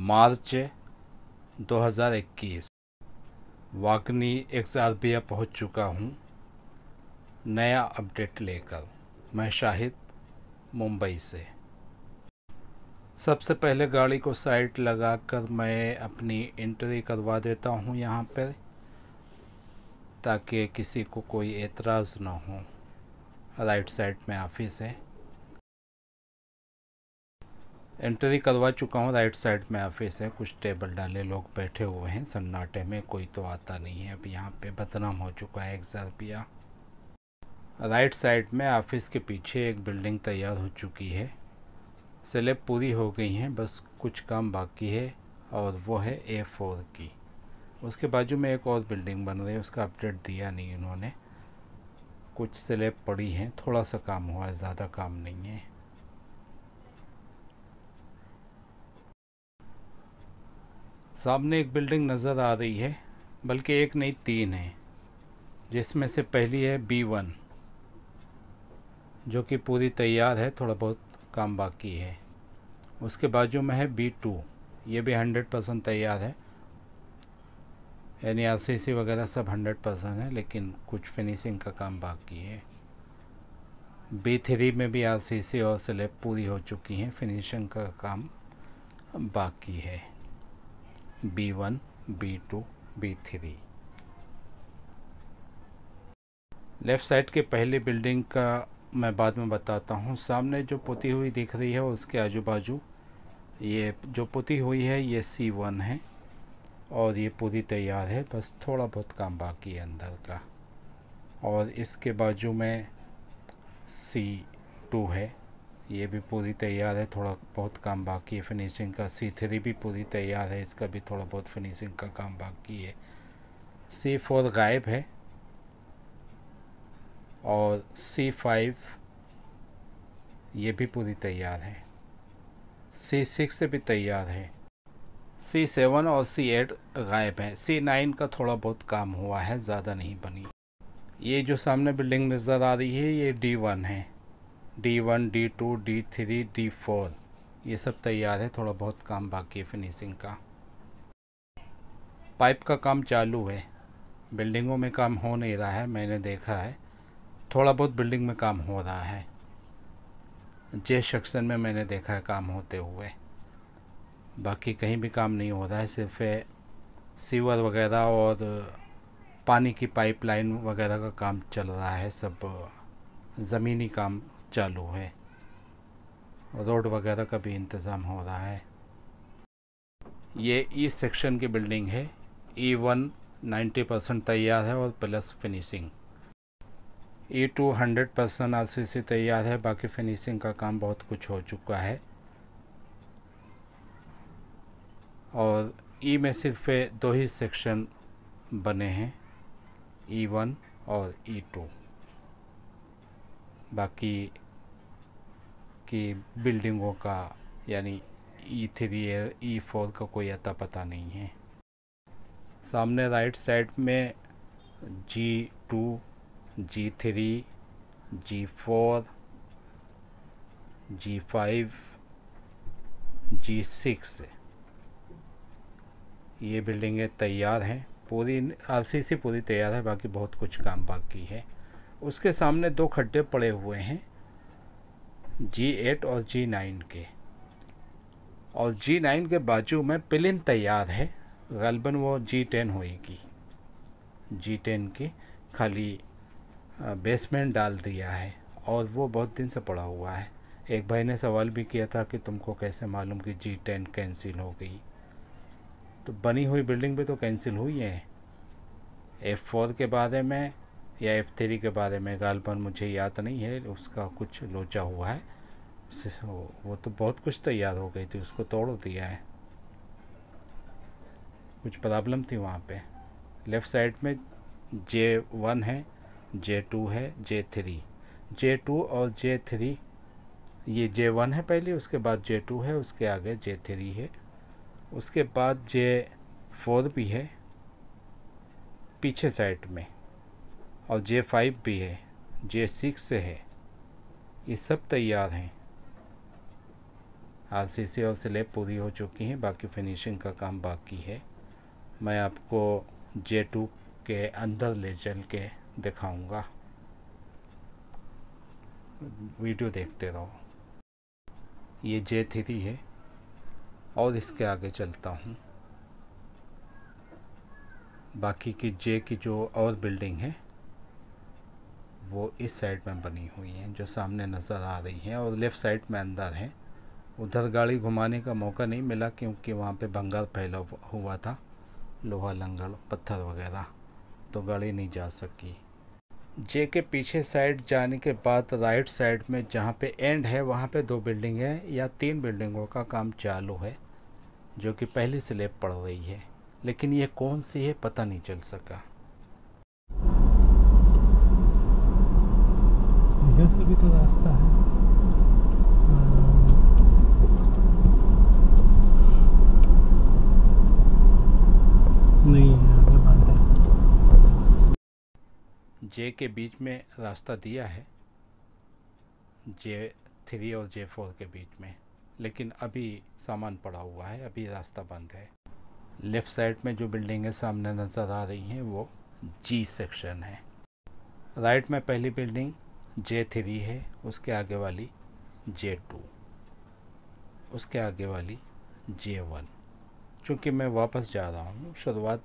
मार्च 2021 वाकनी एक्सआरबिया पहुंच चुका हूं नया अपडेट लेकर। मैं शाहिद मुंबई से। सबसे पहले गाड़ी को साइड लगाकर मैं अपनी एंट्री करवा देता हूं यहां पर, ताकि किसी को कोई एतराज़ ना हो। राइट साइड में ऑफिस है। एंट्री करवा चुका हूँ। राइट साइड में ऑफिस है। कुछ टेबल डाले लोग बैठे हुए हैं सन्नाटे में, कोई तो आता नहीं है। अब यहाँ पे बदनाम हो चुका है एक्सआरबिया। राइट साइड में ऑफिस के पीछे एक बिल्डिंग तैयार हो चुकी है। स्लैब पूरी हो गई हैं, बस कुछ काम बाकी है और वो है A4 की। उसके बाजू में एक और बिल्डिंग बन रही है, उसका अपडेट दिया नहीं उन्होंने। कुछ स्लैब पड़ी हैं, थोड़ा सा काम हुआ है, ज़्यादा काम नहीं है। सामने एक बिल्डिंग नज़र आ रही है, बल्कि एक नहीं 3 है, जिसमें से पहली है B1 जो कि पूरी तैयार है, थोड़ा बहुत काम बाकी है। उसके बाजू में है B2, ये भी 100% तैयार है, यानी RCC वगैरह सब 100% है, लेकिन कुछ फिनिशिंग का काम बाकी है। B3 में भी RCC और स्लैब पूरी हो चुकी हैं, फिनिशिंग का काम बाकी है। B1, B2, B3। Left side के पहली बिल्डिंग का मैं बाद में बताता हूँ। सामने जो पुती हुई दिख रही है उसके आजू बाजू ये जो पुती हुई है ये C1 है और ये पूरी तैयार है, बस थोड़ा बहुत काम बाकी है अंदर का। और इसके बाजू में C2 है, ये भी पूरी तैयार है, थोड़ा बहुत काम बाकी है फिनिशिंग का। C3 भी पूरी तैयार है, इसका भी थोड़ा बहुत फिनिशिंग का काम बाकी है। C4 गायब है और C5 ये भी पूरी तैयार है। C6 से भी तैयार है। C7 और C8 गायब है। C9 का थोड़ा बहुत काम हुआ है, ज़्यादा नहीं बनी। ये जो सामने बिल्डिंग नज़र आ रही है ये D1 है। D1, D2, D3, D4 ये सब तैयार है, थोड़ा बहुत काम बाकी है फिनिशिंग का। पाइप का काम चालू है। बिल्डिंगों में काम हो नहीं रहा है, मैंने देखा है। थोड़ा बहुत बिल्डिंग में काम हो रहा है। जे सेक्शन में मैंने देखा है काम होते हुए, बाकी कहीं भी काम नहीं हो रहा है। सिर्फ सीवर वगैरह और पानी की पाइपलाइन वगैरह का काम चल रहा है, सब ज़मीनी काम चालू है। रोड वगैरह का भी इंतज़ाम हो रहा है। ये ईस्ट सेक्शन की बिल्डिंग है। E1 90% तैयार है और प्लस फिनिशिंग। E2 100% RCC तैयार है, बाकी फिनिशिंग का काम बहुत कुछ हो चुका है। और E में सिर्फ 2 ही सेक्शन बने हैं, E1 और E2। बाकी की बिल्डिंगों का यानी E3 या E4 का कोई अता पता नहीं है। सामने राइट साइड में G2, G3, G4, G5, G6 ये बिल्डिंगें तैयार हैं। पूरी RCC पूरी तैयार है, बाकी बहुत कुछ काम बाकी है। उसके सामने 2 खड्डे पड़े हुए हैं, G8 और G9 के। और G9 के बाजू में पिलिन तैयार है, गलबन वो G10 होएगी। G10 की खाली बेसमेंट डाल दिया है और वो बहुत दिन से पड़ा हुआ है। एक भाई ने सवाल भी किया था कि तुमको कैसे मालूम कि G10 कैंसिल हो गई। तो बनी हुई बिल्डिंग भी तो कैंसिल हुई है। F4 के बारे में या F3 के बारे में गालबन मुझे याद नहीं है, उसका कुछ लोचा हुआ है। वो तो बहुत कुछ तैयार हो गई थी, उसको तोड़ दिया है, कुछ प्रॉब्लम थी वहाँ पे। लेफ़्ट साइड में J1 है, J2 है, J2 और J3। ये J1 है पहले, उसके बाद J2 है, उसके आगे J3 है, उसके बाद J4 भी है पीछे साइड में, और J5 भी है, J6 है। ये सब तैयार हैं। आरसीसी और स्लैब पूरी हो चुकी हैं, बाकी फिनिशिंग का काम बाकी है। मैं आपको J2 के अंदर ले चल के दिखाऊंगा, वीडियो देखते रहो। ये J3 है और इसके आगे चलता हूँ। बाकी की J की जो और बिल्डिंग है वो इस साइड में बनी हुई हैं, जो सामने नज़र आ रही हैं, और लेफ़्ट साइड में अंदर है। उधर गाड़ी घुमाने का मौका नहीं मिला क्योंकि वहाँ पे बंगाल फैला हुआ था, लोहा लंगड़ पत्थर वगैरह, तो गाड़ी नहीं जा सकी। J के पीछे साइड जाने के बाद राइट साइड में जहाँ पे एंड है वहाँ पे 2 बिल्डिंग है या 3 बिल्डिंगों का काम चालू है, जो कि पहली स्लैब पड़ रही है, लेकिन ये कौन सी है पता नहीं चल सका। इधर से भी तो रास्ता है। नहीं, आगे बंद है। J के बीच में रास्ता दिया है, J3 और J4 के बीच में, लेकिन अभी सामान पड़ा हुआ है, अभी रास्ता बंद है। लेफ़्ट साइड में जो बिल्डिंगें सामने नज़र आ रही हैं वो G सेक्शन है। राइट में पहली बिल्डिंग J3 है, उसके आगे वाली J2, उसके आगे वाली J1। चूँकि मैं वापस जा रहा हूँ, शुरुआत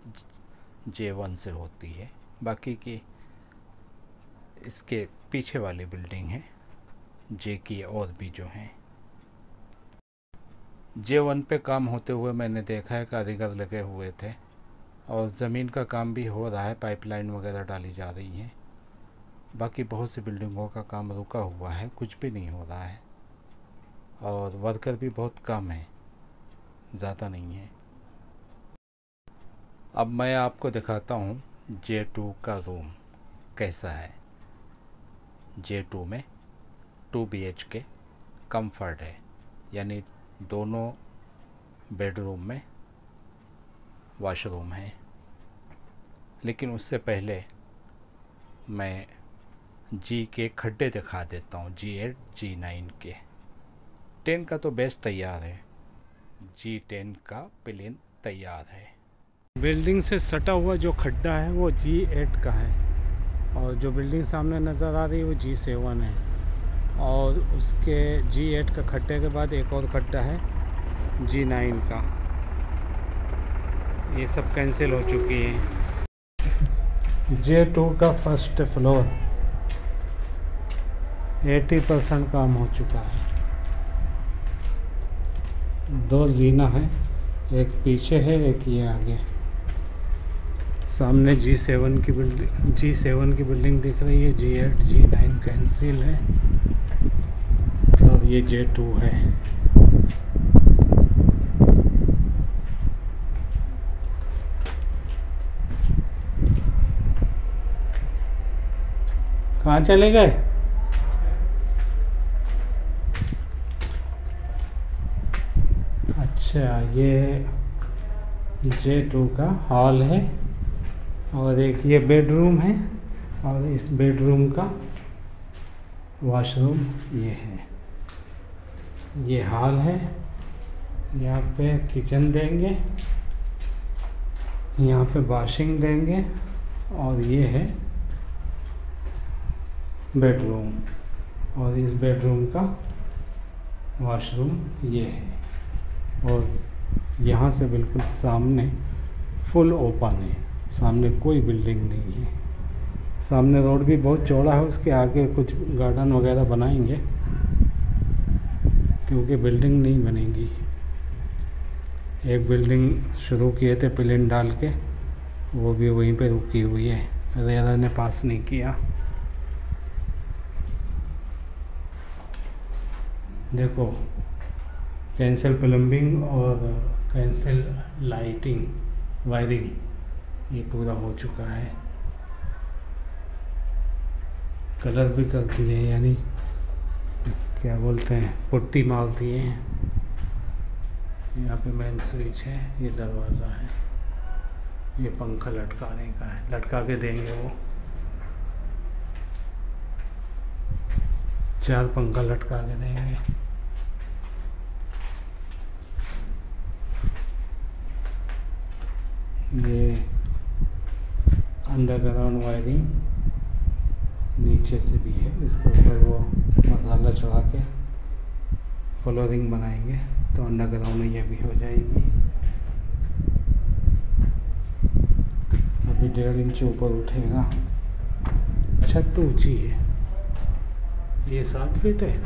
J1 से होती है, बाकी की इसके पीछे वाली बिल्डिंग है J की और भी जो हैं। J1 पे काम होते हुए मैंने देखा है, कारीगर लगे हुए थे और ज़मीन का काम भी हो रहा है, पाइपलाइन वगैरह डाली जा रही है। बाकी बहुत सी बिल्डिंगों का काम रुका हुआ है, कुछ भी नहीं हो रहा है, और वर्कर भी बहुत कम है, ज़्यादा नहीं है। अब मैं आपको दिखाता हूँ J2 का रूम कैसा है। J2 में 2 BHK कम्फर्ट है, यानी दोनों बेडरूम में वॉशरूम है। लेकिन उससे पहले मैं G के खड्डे दिखा देता हूँ, G8 G9 के। 10 का तो बेस तैयार है, G10 का प्लेन तैयार है। बिल्डिंग से सटा हुआ जो खड्डा है वो G8 का है, और जो बिल्डिंग सामने नज़र आ रही है वो G7 है, और उसके G8 का खड्डे के बाद एक और खड्डा है G9 का। ये सब कैंसिल हो चुकी है। J2 का फर्स्ट फ्लोर 80% काम हो चुका है। 2 जीना है, एक पीछे है, एक ये आगे। सामने G7 की बिल्डिंग दिख रही है। G8 G9 कैंसिल है, और ये J2 है। कहाँ चले गए? अच्छा, ये J2 का हॉल है, और एक ये बेडरूम है, और इस बेडरूम का वॉशरूम ये है। ये हॉल है, यहाँ पे किचन देंगे, यहाँ पे वॉशिंग देंगे, और ये है बेडरूम, और इस बेडरूम का वॉशरूम ये है। और यहाँ से बिल्कुल सामने फुल ओपन है, सामने कोई बिल्डिंग नहीं है। सामने रोड भी बहुत चौड़ा है, उसके आगे कुछ गार्डन वगैरह बनाएंगे क्योंकि बिल्डिंग नहीं बनेगी। एक बिल्डिंग शुरू किए थे प्लेन डाल के, वो भी वहीं पे रुकी हुई है, रेरा ने पास नहीं किया। देखो, कैंसिल प्लम्बिंग और कैंसिल लाइटिंग वायरिंग ये पूरा हो चुका है। कलर भी कर दिए, यानी क्या बोलते हैं, पुट्टी मार दिए हैं। यहाँ पे मेन स्विच है, ये दरवाज़ा है, ये पंखा लटकाने का है, लटका के देंगे वो। 4 पंखा लटका के देंगे। ये अंडरग्राउंड वायरिंग नीचे से भी है। इसके ऊपर वो मसाला चढ़ा के फ्लोरिंग बनाएंगे तो अंडरग्राउंड में ये भी हो जाएगी। अभी 1.5 इंच ऊपर उठेगा। छत तो ऊंची है, ये 7 फीट है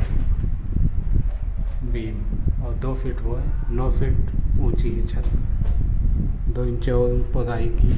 बीम और 2 फीट वो है, 9 फीट ऊंची है छत। 2 इंच और ऊपर आएगी।